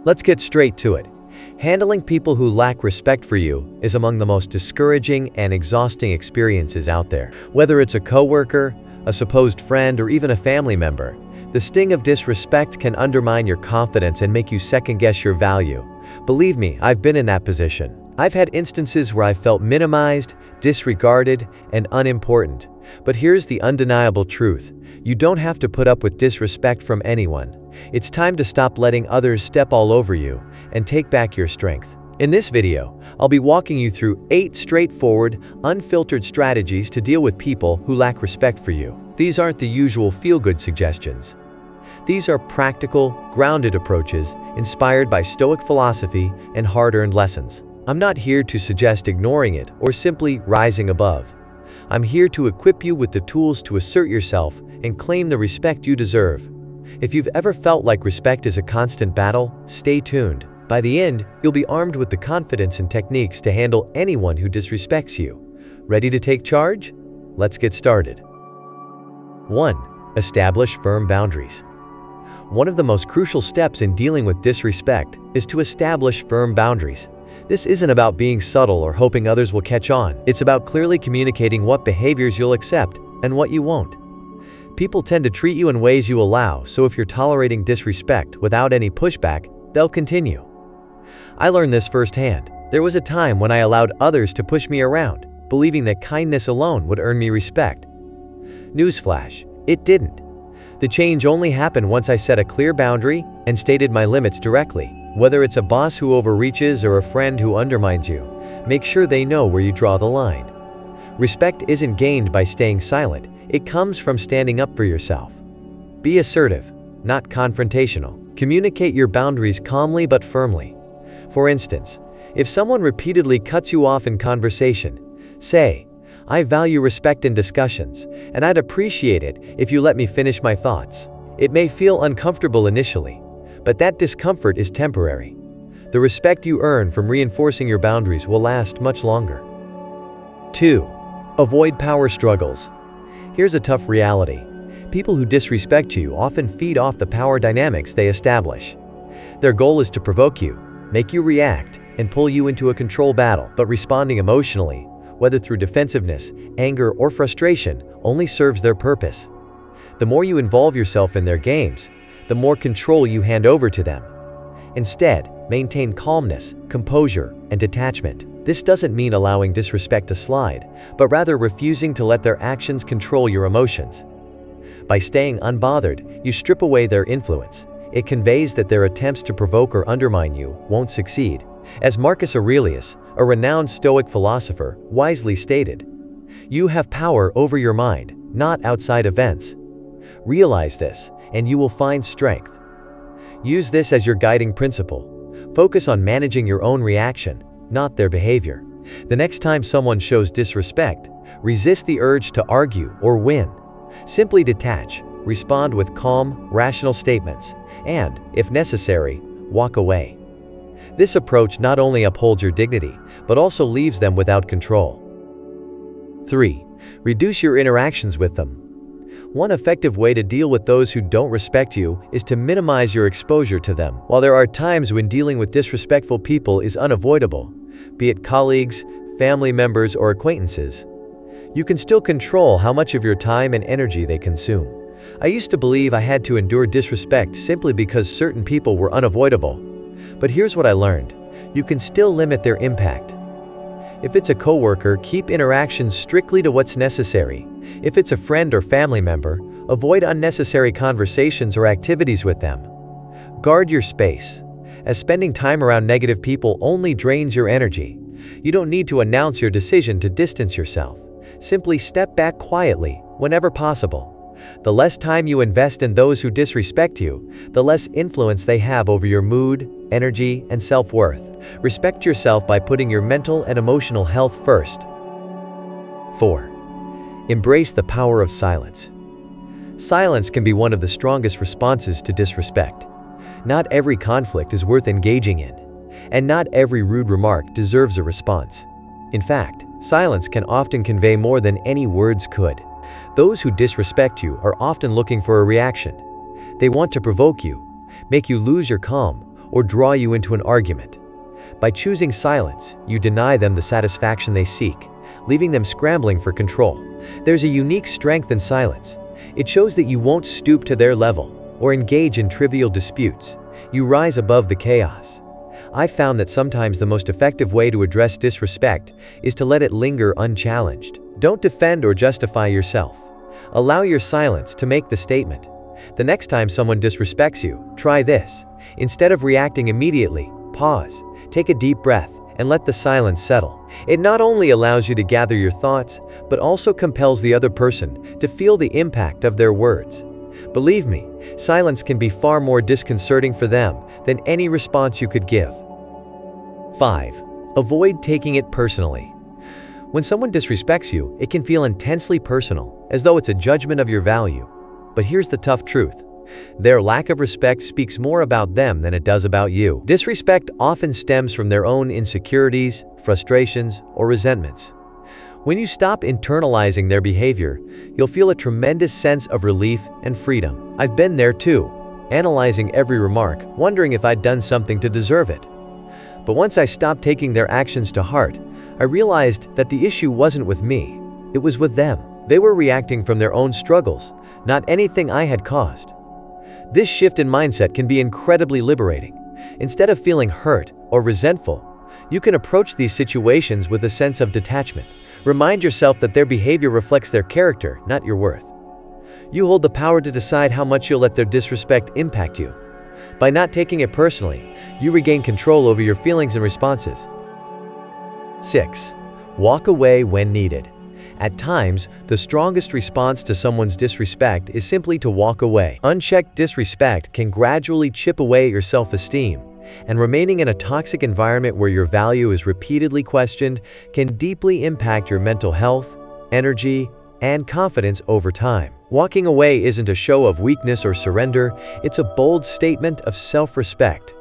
Let's get straight to it. Handling people who lack respect for you is among the most discouraging and exhausting experiences out there. Whether it's a coworker, a supposed friend, or even a family member, the sting of disrespect can undermine your confidence and make you second-guess your value. Believe me, I've been in that position. I've had instances where I felt minimized, disregarded, and unimportant. But here's the undeniable truth. You don't have to put up with disrespect from anyone. It's time to stop letting others step all over you and take back your strength. In this video, I'll be walking you through 8 straightforward, unfiltered strategies to deal with people who lack respect for you. These aren't the usual feel-good suggestions. These are practical, grounded approaches inspired by Stoic philosophy and hard-earned lessons. I'm not here to suggest ignoring it or simply rising above. I'm here to equip you with the tools to assert yourself and claim the respect you deserve. If you've ever felt like respect is a constant battle, stay tuned. By the end, you'll be armed with the confidence and techniques to handle anyone who disrespects you. Ready to take charge? Let's get started. 1. Establish firm boundaries. One of the most crucial steps in dealing with disrespect is to establish firm boundaries. This isn't about being subtle or hoping others will catch on. It's about clearly communicating what behaviors you'll accept and what you won't. People tend to treat you in ways you allow, so if you're tolerating disrespect without any pushback, they'll continue. I learned this firsthand. There was a time when I allowed others to push me around, believing that kindness alone would earn me respect. Newsflash, it didn't. The change only happened once I set a clear boundary and stated my limits directly. Whether it's a boss who overreaches or a friend who undermines you, make sure they know where you draw the line. Respect isn't gained by staying silent. It comes from standing up for yourself. Be assertive, not confrontational. Communicate your boundaries calmly but firmly. For instance, if someone repeatedly cuts you off in conversation, say, "I value respect in discussions, and I'd appreciate it if you let me finish my thoughts." It may feel uncomfortable initially, but that discomfort is temporary. The respect you earn from reinforcing your boundaries will last much longer. 2. Avoid power struggles. Here's a tough reality. People who disrespect you often feed off the power dynamics they establish. Their goal is to provoke you, make you react, and pull you into a control battle. But responding emotionally, whether through defensiveness, anger, or frustration, only serves their purpose. The more you involve yourself in their games, the more control you hand over to them. Instead, maintain calmness, composure, and detachment. This doesn't mean allowing disrespect to slide, but rather refusing to let their actions control your emotions. By staying unbothered, you strip away their influence. It conveys that their attempts to provoke or undermine you won't succeed. As Marcus Aurelius, a renowned Stoic philosopher, wisely stated, "You have power over your mind, not outside events." Realize this, and you will find strength. Use this as your guiding principle. Focus on managing your own reaction, not their behavior. The next time someone shows disrespect, resist the urge to argue or win. Simply detach, respond with calm, rational statements, and, if necessary, walk away. This approach not only upholds your dignity, but also leaves them without control. 3. Reduce your interactions with them. One effective way to deal with those who don't respect you is to minimize your exposure to them. While there are times when dealing with disrespectful people is unavoidable, be it colleagues, family members, or acquaintances, you can still control how much of your time and energy they consume. I used to believe I had to endure disrespect simply because certain people were unavoidable. But here's what I learned. You can still limit their impact. If it's a coworker, keep interactions strictly to what's necessary. If it's a friend or family member, avoid unnecessary conversations or activities with them. Guard your space, as spending time around negative people only drains your energy. You don't need to announce your decision to distance yourself. Simply step back quietly, whenever possible. The less time you invest in those who disrespect you, the less influence they have over your mood, energy, and self-worth. Respect yourself by putting your mental and emotional health first. 4. Embrace the power of silence. Silence can be one of the strongest responses to disrespect. Not every conflict is worth engaging in, and not every rude remark deserves a response. In fact, silence can often convey more than any words could. Those who disrespect you are often looking for a reaction. They want to provoke you, make you lose your calm, or draw you into an argument. By choosing silence, you deny them the satisfaction they seek, leaving them scrambling for control. There's a unique strength in silence. It shows that you won't stoop to their level or engage in trivial disputes. You rise above the chaos. I've found that sometimes the most effective way to address disrespect is to let it linger unchallenged. Don't defend or justify yourself. Allow your silence to make the statement. The next time someone disrespects you, try this. Instead of reacting immediately, pause, take a deep breath, and let the silence settle. It not only allows you to gather your thoughts, but also compels the other person to feel the impact of their words. Believe me, silence can be far more disconcerting for them than any response you could give. 5. Avoid taking it personally. When someone disrespects you, it can feel intensely personal, as though it's a judgment of your value. But here's the tough truth. Their lack of respect speaks more about them than it does about you. Disrespect often stems from their own insecurities, frustrations, or resentments. When you stop internalizing their behavior, you'll feel a tremendous sense of relief and freedom. I've been there too, analyzing every remark, wondering if I'd done something to deserve it. But once I stopped taking their actions to heart, I realized that the issue wasn't with me, it was with them. They were reacting from their own struggles, not anything I had caused. This shift in mindset can be incredibly liberating. Instead of feeling hurt or resentful, you can approach these situations with a sense of detachment. Remind yourself that their behavior reflects their character, not your worth. You hold the power to decide how much you'll let their disrespect impact you. By not taking it personally, you regain control over your feelings and responses. 6. Walk away when needed. At times, the strongest response to someone's disrespect is simply to walk away. Unchecked disrespect can gradually chip away your self-esteem, and remaining in a toxic environment where your value is repeatedly questioned can deeply impact your mental health, energy, and confidence over time. Walking away isn't a show of weakness or surrender, it's a bold statement of self-respect.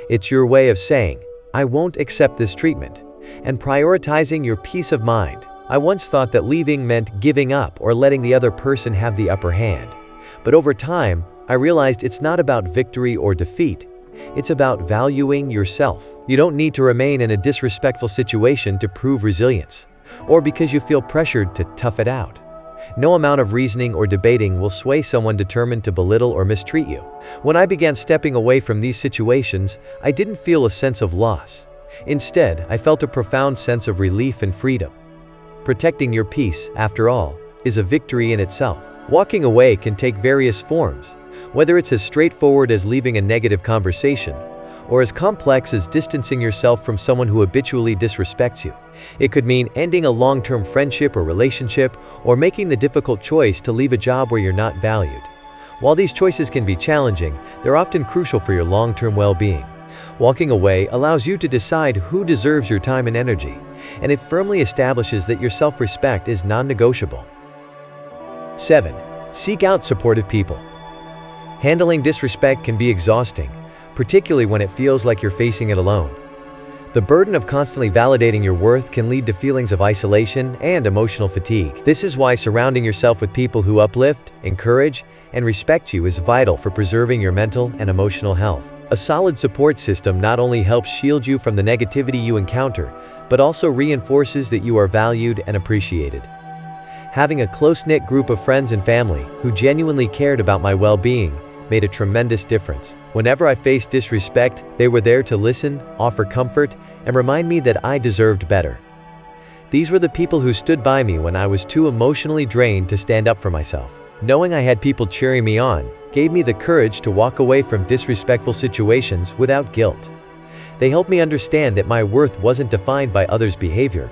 It's your way of saying, "I won't accept this treatment," and prioritizing your peace of mind. I once thought that leaving meant giving up or letting the other person have the upper hand. But over time, I realized it's not about victory or defeat. It's about valuing yourself. You don't need to remain in a disrespectful situation to prove resilience, or because you feel pressured to tough it out. No amount of reasoning or debating will sway someone determined to belittle or mistreat you. When I began stepping away from these situations, I didn't feel a sense of loss. Instead, I felt a profound sense of relief and freedom. Protecting your peace, after all, is a victory in itself. Walking away can take various forms, whether it's as straightforward as leaving a negative conversation, or as complex as distancing yourself from someone who habitually disrespects you. It could mean ending a long-term friendship or relationship, or making the difficult choice to leave a job where you're not valued. While these choices can be challenging, they're often crucial for your long-term well-being. Walking away allows you to decide who deserves your time and energy, and it firmly establishes that your self-respect is non-negotiable. 7. Seek out supportive people. Handling disrespect can be exhausting, particularly when it feels like you're facing it alone. The burden of constantly validating your worth can lead to feelings of isolation and emotional fatigue. This is why surrounding yourself with people who uplift, encourage, and respect you is vital for preserving your mental and emotional health. A solid support system not only helps shield you from the negativity you encounter, but also reinforces that you are valued and appreciated. Having a close-knit group of friends and family who genuinely cared about my well-being made a tremendous difference. Whenever I faced disrespect, they were there to listen, offer comfort, and remind me that I deserved better. These were the people who stood by me when I was too emotionally drained to stand up for myself. Knowing I had people cheering me on gave me the courage to walk away from disrespectful situations without guilt. They helped me understand that my worth wasn't defined by others' behavior,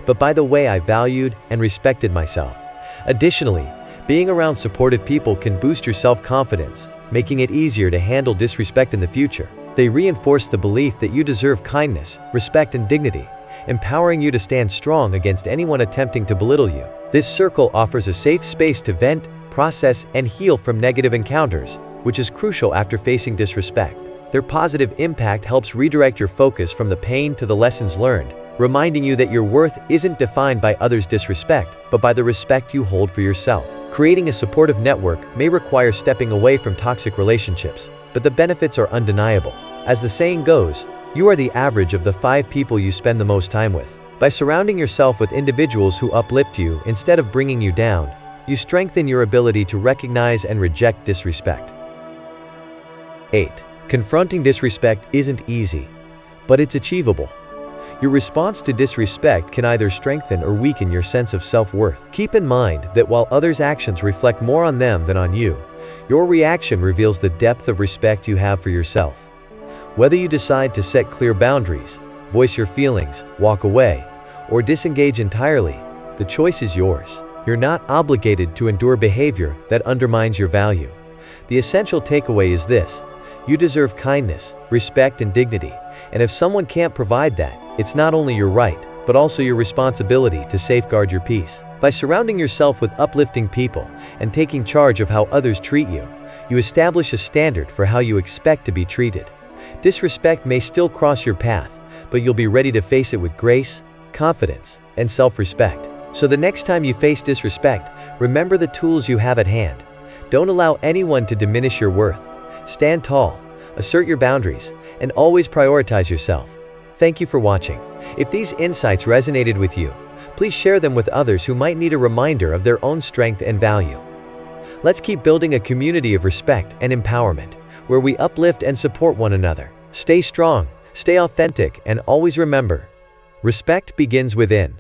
but by the way I valued and respected myself. Additionally, being around supportive people can boost your self-confidence, making it easier to handle disrespect in the future. They reinforce the belief that you deserve kindness, respect, and dignity, empowering you to stand strong against anyone attempting to belittle you. This circle offers a safe space to vent, process, and heal from negative encounters, which is crucial after facing disrespect. Their positive impact helps redirect your focus from the pain to the lessons learned, reminding you that your worth isn't defined by others' disrespect, but by the respect you hold for yourself. Creating a supportive network may require stepping away from toxic relationships, but the benefits are undeniable. As the saying goes, you are the average of the 5 people you spend the most time with. By surrounding yourself with individuals who uplift you instead of bringing you down, you strengthen your ability to recognize and reject disrespect. 8. Confronting disrespect isn't easy, but it's achievable. Your response to disrespect can either strengthen or weaken your sense of self-worth. Keep in mind that while others' actions reflect more on them than on you, your reaction reveals the depth of respect you have for yourself. Whether you decide to set clear boundaries, voice your feelings, walk away, or disengage entirely, the choice is yours. You're not obligated to endure behavior that undermines your value. The essential takeaway is this: you deserve kindness, respect, and dignity, and if someone can't provide that, it's not only your right, but also your responsibility to safeguard your peace. By surrounding yourself with uplifting people and taking charge of how others treat you, you establish a standard for how you expect to be treated. Disrespect may still cross your path, but you'll be ready to face it with grace, confidence, and self-respect. So the next time you face disrespect, remember the tools you have at hand. Don't allow anyone to diminish your worth. Stand tall, assert your boundaries, and always prioritize yourself. Thank you for watching. If these insights resonated with you, please share them with others who might need a reminder of their own strength and value. Let's keep building a community of respect and empowerment, where we uplift and support one another. Stay strong, stay authentic, and always remember, respect begins within.